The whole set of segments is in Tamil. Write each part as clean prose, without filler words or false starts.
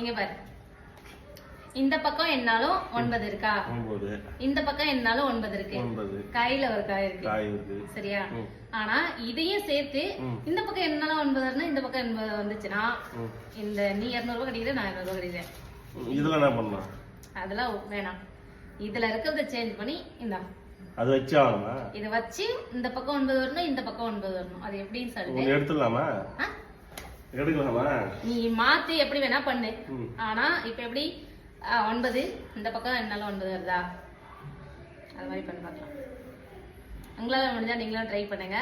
இங்க பாரு, இந்த பக்கம் என்னாலும் 9 இருக்கா, இந்த பக்கம் என்னாலும் 9 இருக்கு, கையில ஒரு காய் இருக்கு சரியா. ஆனா இதையும் சேர்த்து இந்த பக்கம் என்னாலும் 9 இருந்தா இந்த பக்கம் 80 வந்துச்சுன்னா இந்த நீ 200 ரூபாய் கட்டிக்கிற, நான் 200 ரூபாய் கட்டிக்கிறேன். இதுல என்ன பண்ணலாம்? அதெல்லாம் வேணாம், இதுல இருக்கிறத சேஞ்ச் பண்ணி இந்த அது வச்சு ஆகணுமா? இத வச்சு இந்த பக்கம் 9 வரணும், இந்த பக்கம் 9 வரணும். அது எப்படின்னு சொல்லுங்க. எடுத்துடலாமா? எடுக்கலாமா? நீ மாத்தி எப்படி வேணா பண்ணு. ஆனா இப்ப எப்படி 9 இந்த பக்கம் என்னால 9 வருதா, அது மாதிரி பண்ணி பார்க்கலாம். உங்களால முடிஞ்சா நீங்களும் ட்ரை பண்ணுங்க.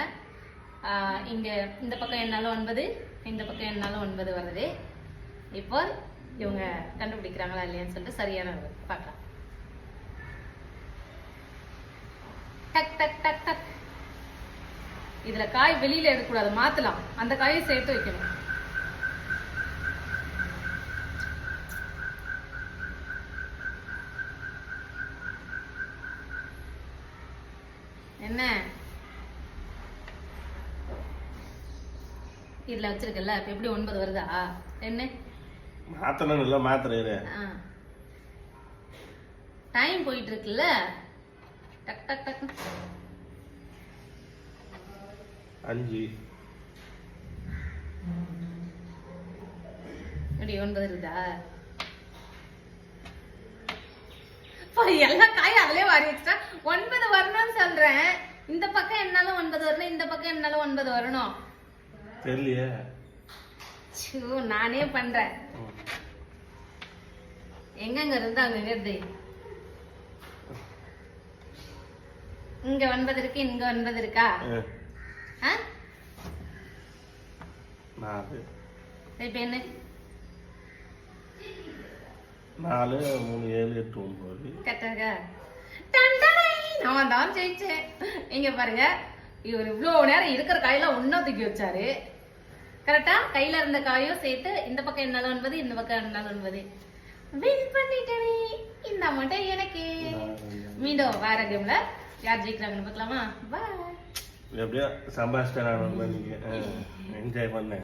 இங்க இந்த பக்கம் என்னால 9, இந்த பக்கம் என்னால 9 வருது. இப்போ இவங்க கண்டுபிடிக்கிறாங்களா இல்லையான்னு சொல்லிட்டு சரியான பார்க்கலாம். டக் டக் டக் டக். இதுல காய் வெளியில எடுக்கக்கூடாது, மாத்தலாம். அந்த காயை சேர்த்து வைக்கணும். என்ன இதுல வச்சிருக்கல, இப்ப எப்படி 9 வருதா? என்ன மாத்தணும் இல்ல, மாத்துறே. டைம் போயிட்டு இருக்குல்ல, டக் டக் டக். 5 எப்படி 9 இருக்குதா? எல்லா காயும் அதுலயே வாரி வச்சுட்டா 9 வரணும்னு சொல்றேன். இந்த பக்கம் என்னாலும் 9 வரணும், இந்த பக்கம் என்னாலும் 9 வரணும். தெரியலையே. நானே பண்றேன். எங்கங்க இருந்தா அங்க இருந்து இங்க 9 இருக்கு, இங்க 9 இருக்கா? 4. இப்ப என்ன? 4 3 7 8 9. கரெக்டா? நான் தான் ஜெயிச்சேன். இங்க பாருங்க, இவர் இவ்வளவு நேரம் இருக்கிற காயெல்லாம் ஒன்னா தூக்கி வச்சாரு. கரெக்டா? கையில இருந்த காயும் சேர்த்து இந்த பக்கம் என்னால 9, இந்த பக்கம் என்னால 9. வின் பண்ணிட்டேனே. இந்த மட்டும் எனக்கு. மீண்டும் வேற கேம்ல யார் ஜெயிக்கிறாங்கன்னு பார்க்கலாமா? பாய். எப்படியோ சம்பாதிச்சிட்டேன், நான் நீங்க என்ஜாய் பண்ணேன்.